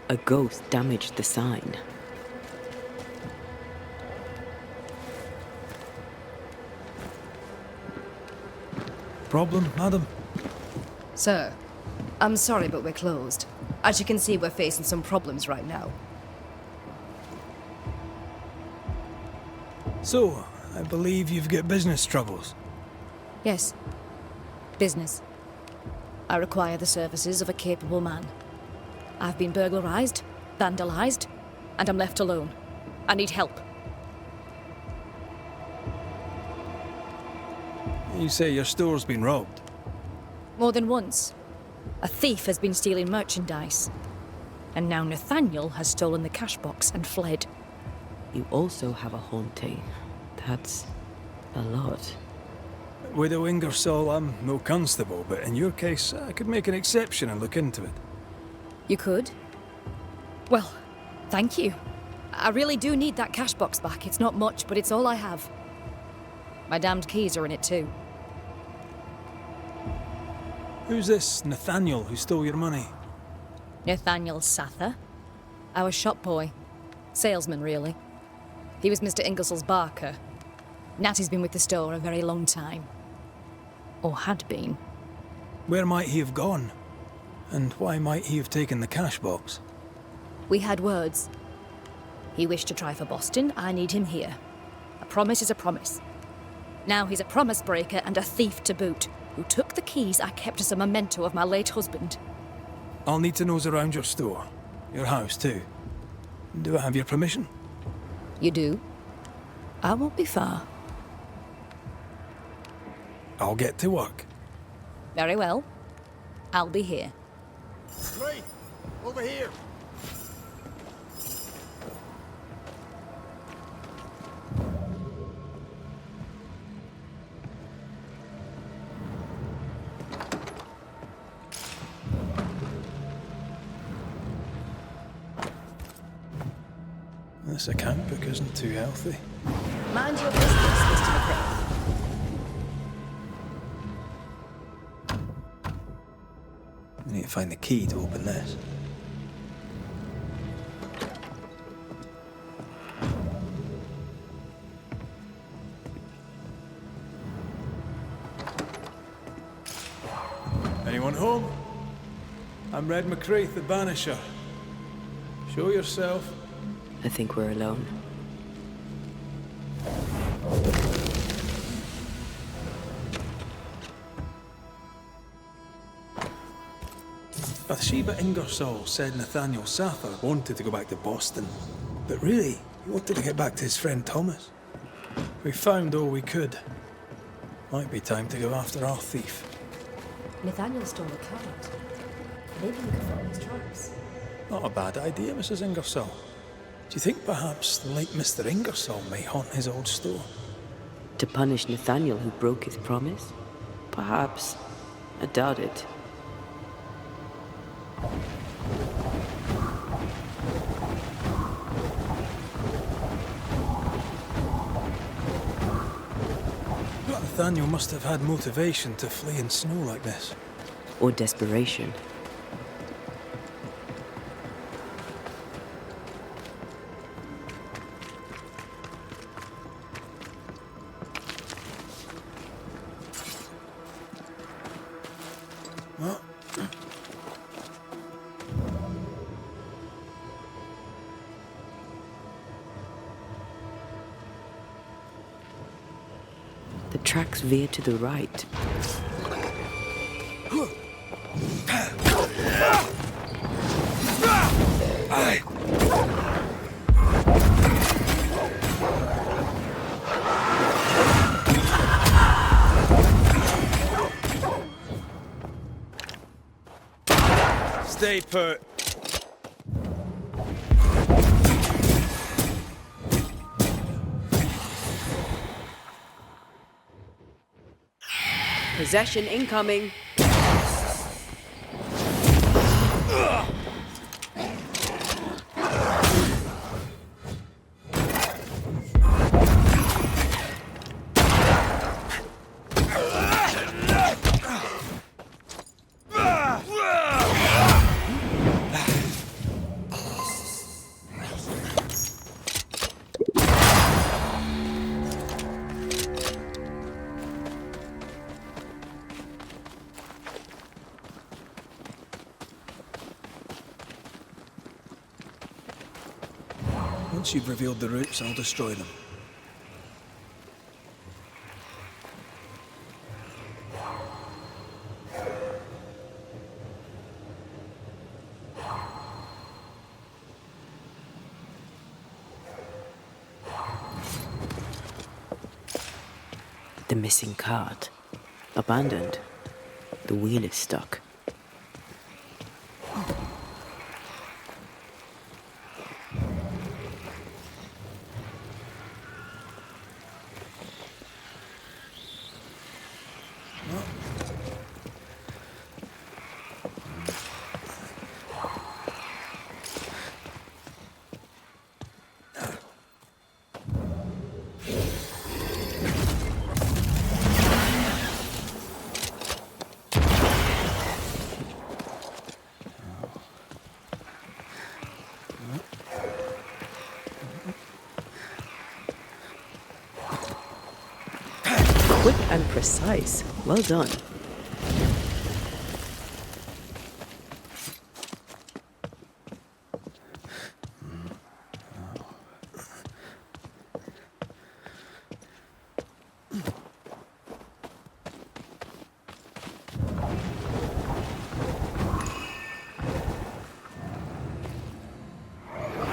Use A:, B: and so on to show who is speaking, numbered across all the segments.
A: A ghost damaged the sign.
B: Problem, madam?
C: Sir, I'm sorry, but we're closed. As you can see, we're facing some problems right now.
B: So, I believe you've got business troubles.
C: Yes. Business. I require the services of a capable man. I've been burglarized, vandalized, and I'm left alone. I need help.
B: You say your store's been robbed?
C: More than once. A thief has been stealing merchandise. And now Nathaniel has stolen the cash box and fled.
A: You also have a haunting. That's a lot.
B: Widow Ingersoll, I'm no constable, but in your case, I could make an exception and look into it.
C: You could? Well, thank you. I really do need that cash box back. It's not much, but it's all I have. My damned keys are in it too.
B: Who's this Nathaniel who stole your money?
C: Nathaniel Sather. Our shop boy. Salesman, really. He was Mr. Ingersoll's barker. Natty's been with the store a very long time. Or had been.
B: Where might he have gone? And why might he have taken the cash box?
C: We had words. He wished to try for Boston. I need him here. A promise is a promise. Now he's a promise breaker and a thief to boot, who took the keys I kept as a memento of my late husband.
B: I'll need to nose around your store. Your house, too. Do I have your permission?
C: You do? I won't be far.
B: I'll get to work.
C: Very well. I'll be here.
D: Right, over here.
B: This account book isn't too healthy.
C: Mind your business, Mr. McRae.
B: I need to find the key to open this. Anyone home? I'm Red McCrae, the Banisher. Show yourself.
A: I think we're alone.
B: Bathsheba Ingersoll said Nathaniel Sather wanted to go back to Boston. But really, he wanted to get back to his friend Thomas. We found all we could. Might be time to go after our thief.
C: Nathaniel stole the card. Maybe we could follow his tracks.
B: Not a bad idea, Mrs. Ingersoll. Do you think perhaps the late Mr. Ingersoll may haunt his old store?
A: To punish Nathaniel who broke his promise? Perhaps. I doubt it.
B: Nathaniel must have had motivation to flee in snow like this.
A: Or desperation.
B: What?
A: The tracks veer to the right.
B: Stay put.
A: Possession incoming.
B: Once you've revealed the roots, I'll destroy them.
A: The missing cart. Abandoned. The wheel is stuck. Quick and precise. Well done.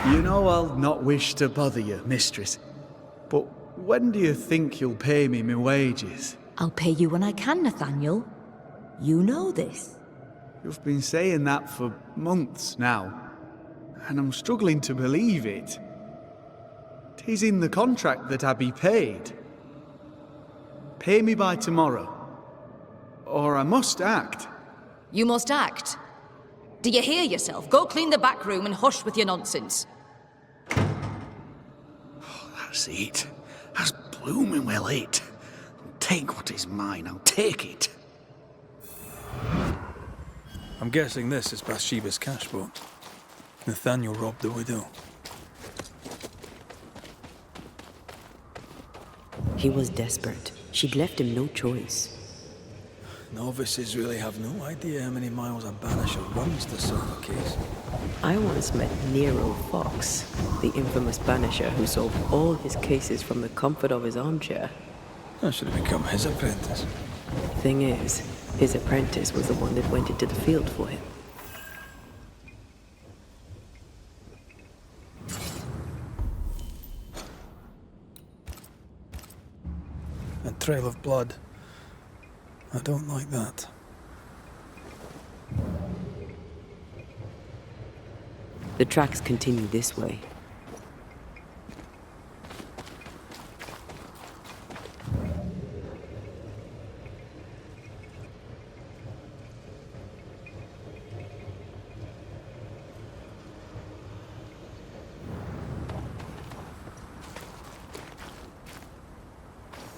E: You know I'll not wish to bother you, mistress, but when do you think you'll pay me my wages?
F: I'll pay you when I can, Nathaniel. You know this.
E: You've been saying that for months now, and I'm struggling to believe it. 'Tis in the contract that I be paid. Pay me by tomorrow, or I must act.
C: You must act. Do you hear yourself? Go clean the back room and hush with your nonsense.
E: That's it. That's blooming well it. Take what is mine, I'll take it.
B: I'm guessing this is Bathsheba's cash boat. Nathaniel robbed the widow.
A: He was desperate. She'd left him no choice.
B: Novices really have no idea how many miles a banisher runs to solve a case.
A: I once met Nero Fox, the infamous banisher who solved all his cases from the comfort of his armchair.
B: I should have become his apprentice.
A: Thing is, his apprentice was the one that went into the field for him.
B: A trail of blood. I don't like that.
A: The tracks continue this way.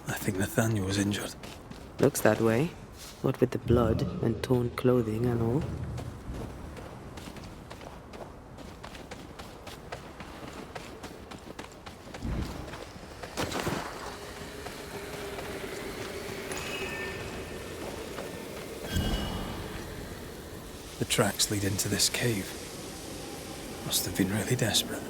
B: I think Nathaniel was injured.
A: Looks that way. What with the blood and torn clothing and all.
B: The tracks lead into this cave. Must have been really desperate.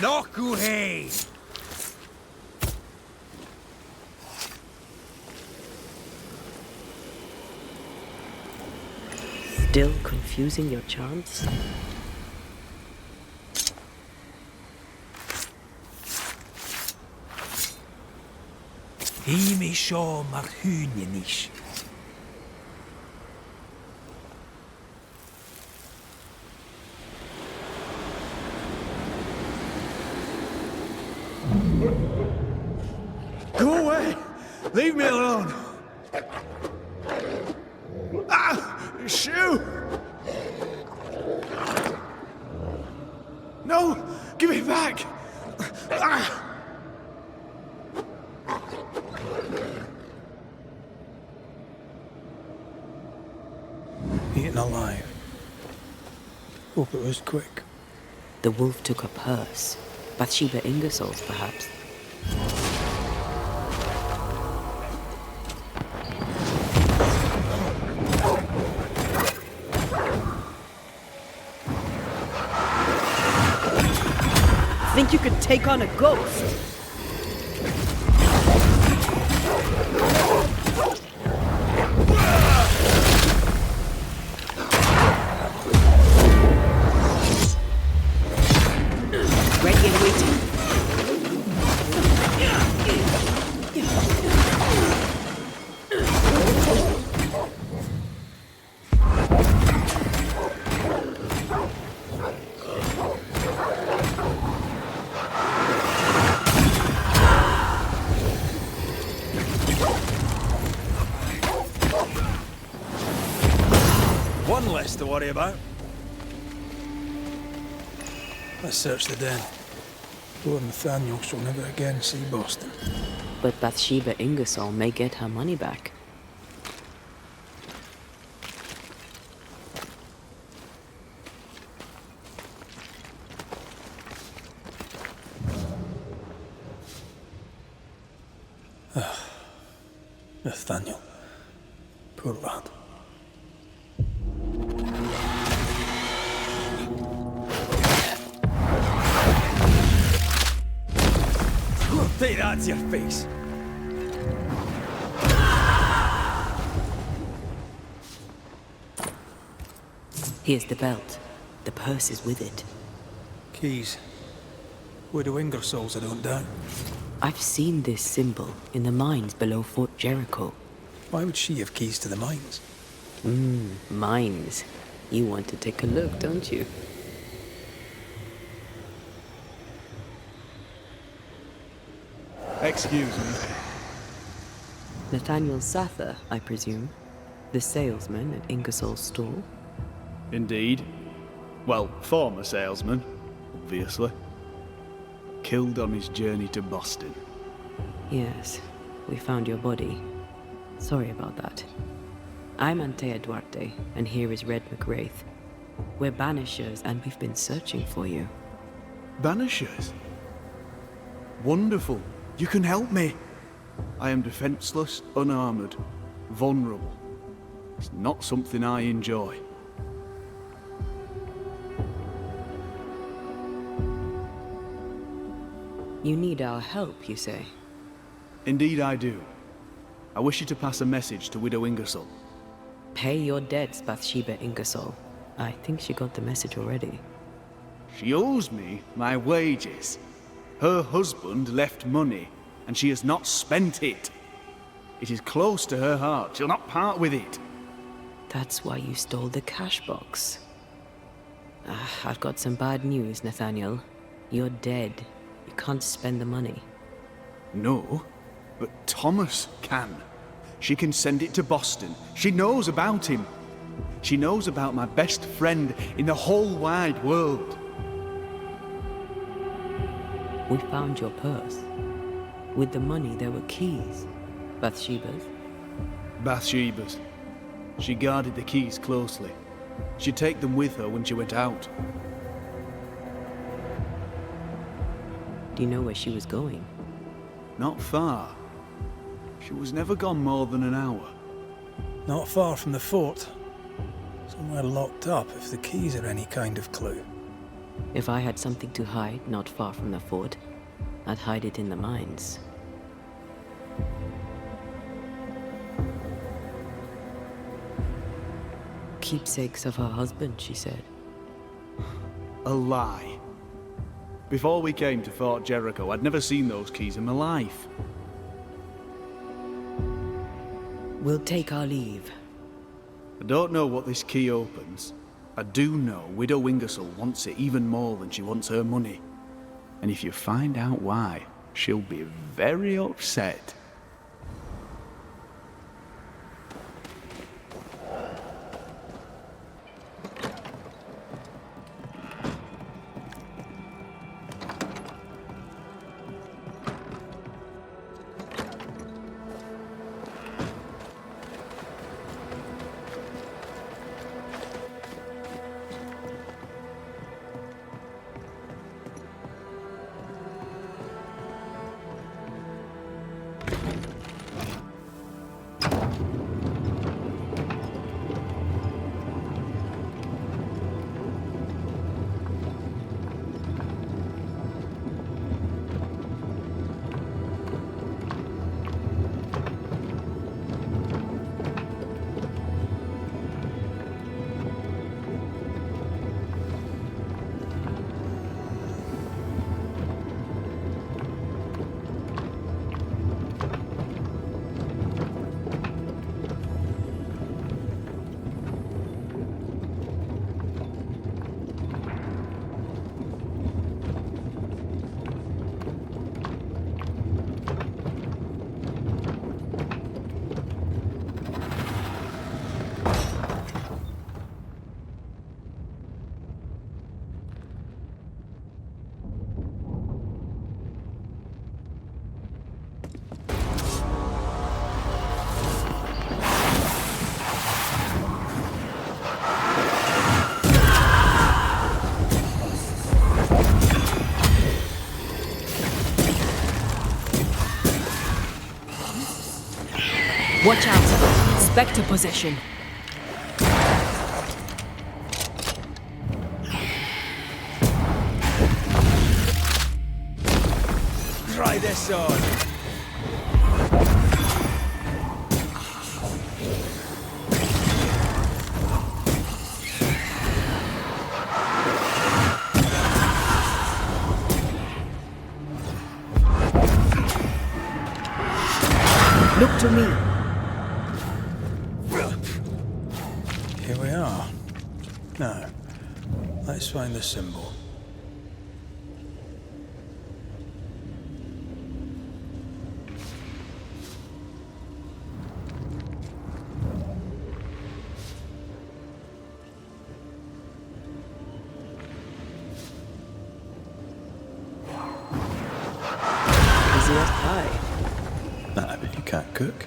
D: Nokuhei!
A: Still confusing your chance?
D: Himi sho marhunianish.
E: Go away! Leave me alone! Ah! Shoe! No! Give it back! Ah!
B: Eaten alive. Hope it was quick.
A: The wolf took a purse. Bathsheba Ingersoll's, perhaps. think you could take on a ghost? Ready and waiting.
B: One less to worry about. Let's search the den. Poor Nathaniel shall never again see Boston.
A: But Bathsheba Ingersoll may get her money back.
B: Nathaniel. Poor lad. Take that to your face.
A: Here's the belt. The purse is with it.
B: Keys. Widow Ingersoll's, I don't doubt.
A: I've seen this symbol in the mines below Fort Jericho.
B: Why would she have keys to the mines?
A: Mines. You want to take a look, don't you?
E: Excuse me.
A: Nathaniel Sather, I presume. The salesman at Ingersoll's stall.
E: Indeed. Well, former salesman, obviously. Killed on his journey to Boston.
A: Yes, we found your body. Sorry about that. I'm Antea Duarte, and here is Red McWraith. We're Banishers, and we've been searching for you.
E: Banishers? Wonderful. You can help me. I am defenseless, unarmored, vulnerable. It's not something I enjoy.
A: You need our help, you say?
E: Indeed I do. I wish you to pass a message to Widow Ingersoll.
A: Pay your debts, Bathsheba Ingersoll. I think she got the message already.
E: She owes me my wages. Her husband left money, and she has not spent it. It is close to her heart. She'll not part with it.
A: That's why you stole the cash box. I've got some bad news, Nathaniel. You're dead. You can't spend the money.
E: No, but Thomas can. She can send it to Boston. She knows about him. She knows about my best friend in the whole wide world.
A: We found your purse. With the money, there were keys. Bathsheba's.
E: Bathsheba's. She guarded the keys closely. She'd take them with her when she went out.
A: Do you know where she was going?
E: Not far. She was never gone more than an hour.
B: Not far from the fort. Somewhere locked up, if the keys are any kind of clue.
A: If I had something to hide not far from the fort, I'd hide it in the mines. Keepsakes of her husband, she said.
E: A lie. Before we came to Fort Jericho, I'd never seen those keys in my life.
A: We'll take our leave.
E: I don't know what this key opens. I do know Widow Ingersoll wants it even more than she wants her money. And if you find out why, she'll be very upset.
C: Watch out! Spectre possession.
B: Try this on.
A: Look to me.
B: Here we are. Now, let's find the symbol.
A: Easy as pie.
B: Nah, but you can't cook.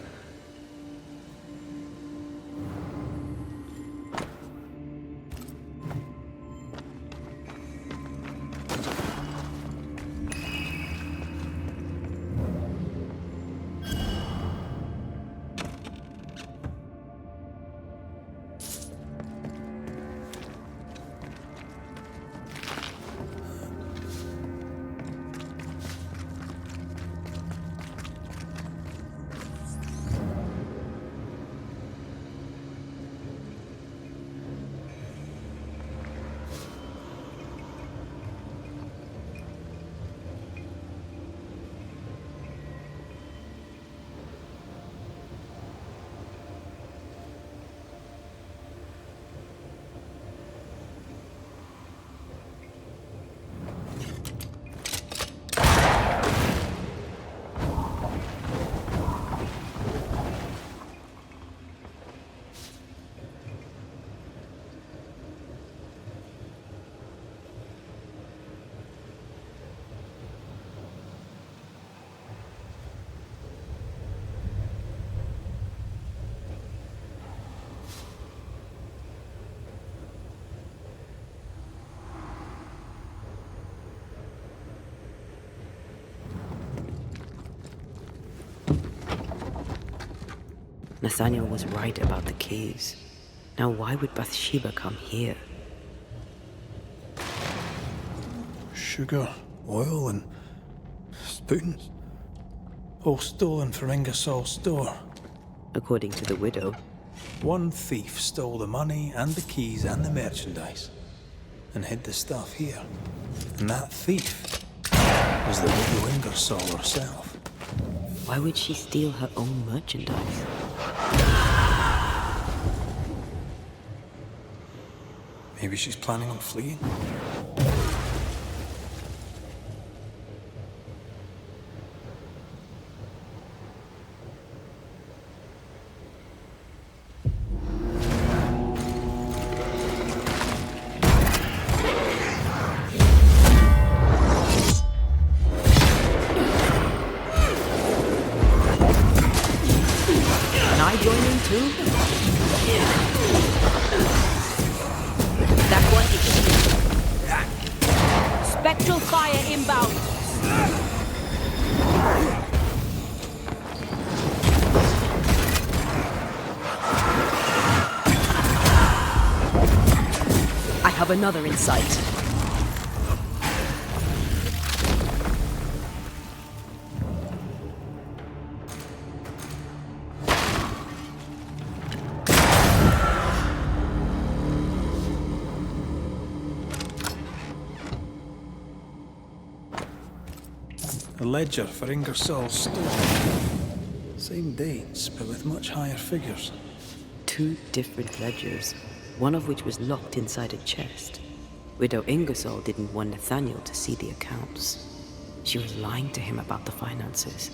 A: Nathaniel was right about the keys. Now why would Bathsheba come here?
B: Sugar, oil, and spoons. All stolen from Ingersoll's store.
A: According to the widow,
B: One thief stole the money and the keys and the merchandise and hid the stuff here. And that thief was the widow Ingersoll herself.
A: why would she steal her own merchandise?
B: Maybe she's planning on fleeing.
A: Can I join in too? That one is
C: Spectral fire inbound.
A: I have another in sight.
B: A ledger for Ingersoll's store. Same dates, but with much higher figures.
A: 2 different ledgers, one of which was locked inside a chest. Widow Ingersoll didn't want Nathaniel to see the accounts. She was lying to him about the finances.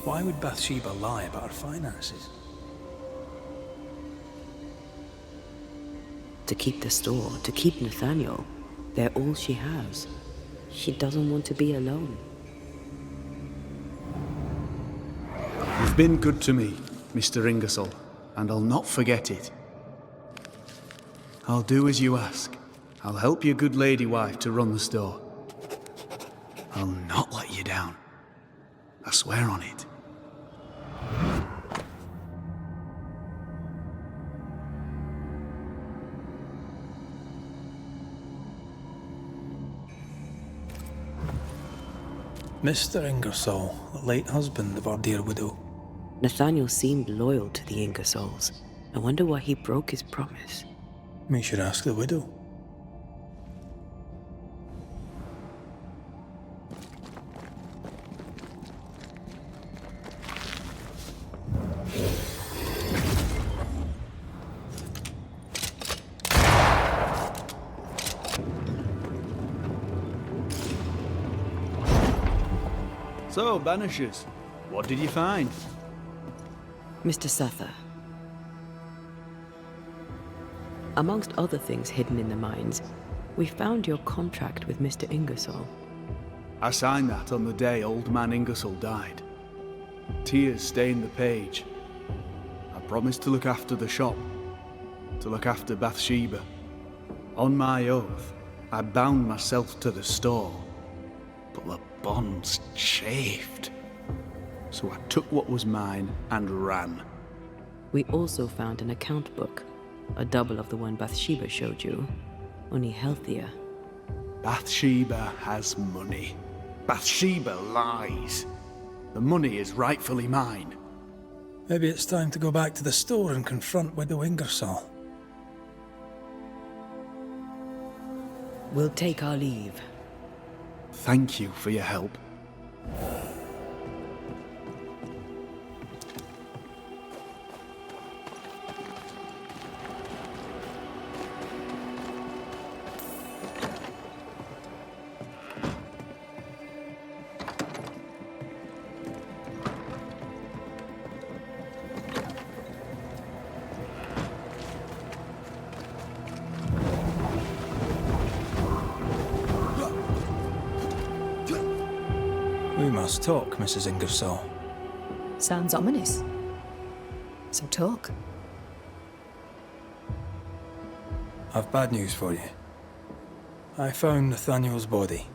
B: Why would Bathsheba lie about her finances?
A: To keep the store, to keep Nathaniel. They're all she has. She doesn't want to be alone.
E: You've been good to me, Mr. Ingersoll, and I'll not forget it. I'll do as you ask. I'll help your good lady wife to run the store. I'll not let you down. I swear on it.
B: Mr. Ingersoll, the late husband of our dear widow.
A: Nathaniel seemed loyal to the Ingersolls. I wonder why he broke his promise.
B: We should ask the widow.
E: So, Banishers, what did you find?
A: Mr. Sather. Amongst other things hidden in the mines, we found your contract with Mr. Ingersoll.
E: I signed that on the day old man Ingersoll died. Tears stained the page. I promised to look after the shop, to look after Bathsheba. On my oath, I bound myself to the store, but the bonds chafed. So I took what was mine and ran.
A: We also found an account book, a double of the one Bathsheba showed you, only healthier.
E: Bathsheba has money. Bathsheba lies. The money is rightfully mine.
B: Maybe it's time to go back to the store and confront Widow Ingersoll.
A: We'll take our leave.
E: Thank you for your help.
B: We must talk, Mrs. Ingersoll.
C: Sounds ominous. So talk.
B: I've bad news for you. I found Nathaniel's body.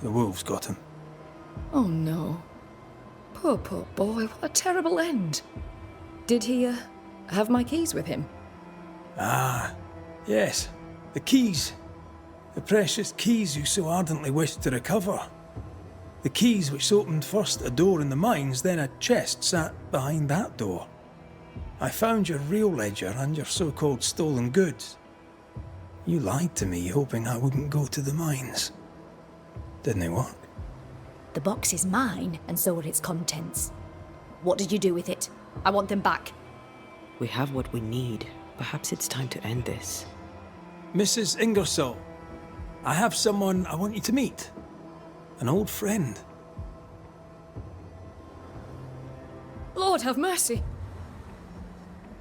B: The wolves got him.
C: Oh no. Poor boy, what a terrible end. Did he, have my keys with him?
B: Ah, yes. The keys. The precious keys you so ardently wished to recover. The keys which opened first a door in the mines, then a chest sat behind that door. I found your real ledger and your so-called stolen goods. You lied to me, hoping I wouldn't go to the mines. Didn't it work?
C: The box is mine, and so are its contents. What did you do with it? I want them back.
A: We have what we need. Perhaps it's time to end this.
B: Mrs. Ingersoll, I have someone I want you to meet. An old friend.
C: Lord have mercy.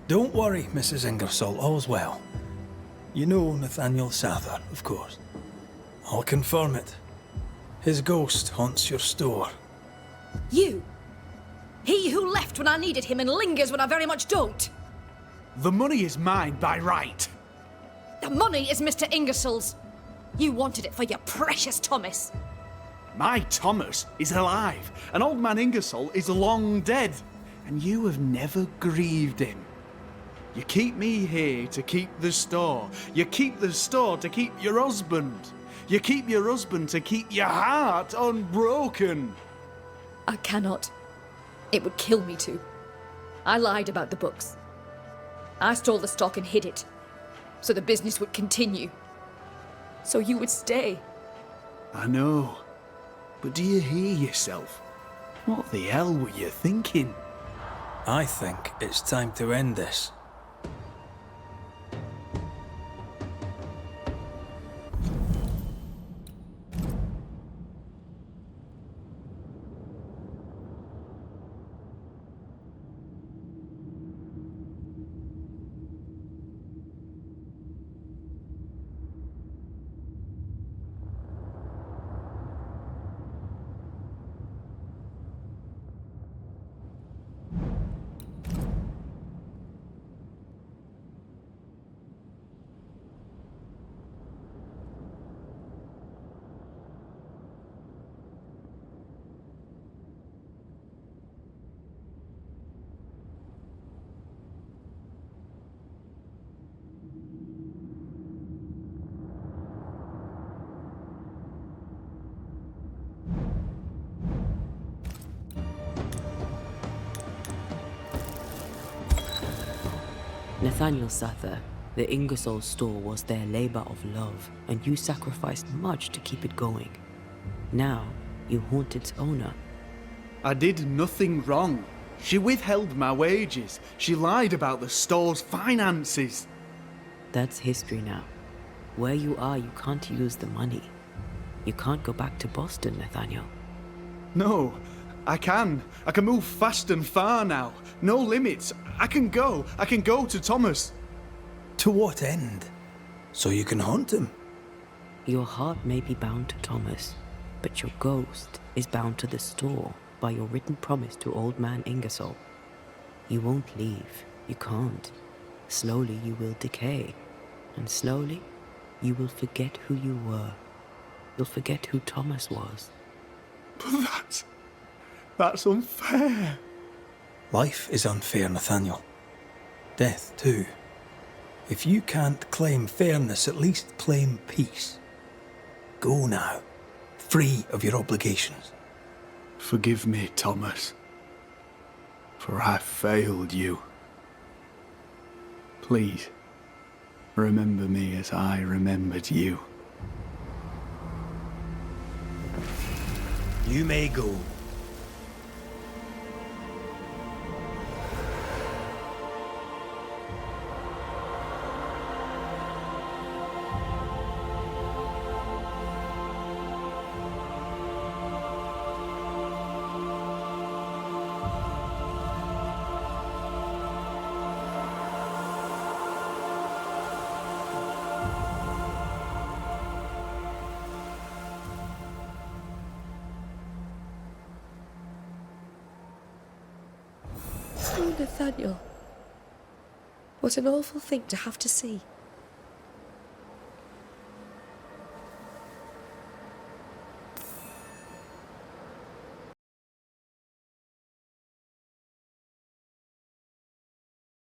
B: Don't worry, Mrs. Ingersoll, all's well. You know Nathaniel Sather, of course. I'll confirm it. His ghost haunts your store.
C: You! He who left when I needed him and lingers when I very much don't!
E: The money is mine by right.
C: The money is Mr. Ingersoll's. You wanted it for your precious Thomas.
E: My Thomas is alive, and old man Ingersoll is long dead, and you have never grieved him. You keep me here to keep the store. You keep the store to keep your husband. You keep your husband to keep your heart unbroken.
C: I cannot. It would kill me to. I lied about the books. I stole the stock and hid it, so the business would continue. So you would stay.
E: I know. But do you hear yourself? What the hell were you thinking?
B: I think it's time to end this.
A: Nathaniel Sather, the Ingersoll store was their labor of love, and you sacrificed much to keep it going. Now, you haunt its owner.
E: I did nothing wrong. She withheld my wages. She lied about the store's finances.
A: That's history now. Where you are, you can't use the money. You can't go back to Boston, Nathaniel.
E: No, I can. I can move fast and far now. No limits. I can go to Thomas.
B: To what end? So you can haunt him?
A: Your heart may be bound to Thomas, but your ghost is bound to the store by your written promise to Old Man Ingersoll. You won't leave. You can't. Slowly you will decay, and slowly you will forget who you were. You'll forget who Thomas was.
E: But that's unfair.
B: Life is unfair, Nathaniel. Death, too. If you can't claim fairness, at least claim peace. Go now, free of your obligations.
E: Forgive me, Thomas, for I failed you. Please, remember me as I remembered you.
B: You may go.
G: Oh, Nathaniel. What an awful thing to have to see.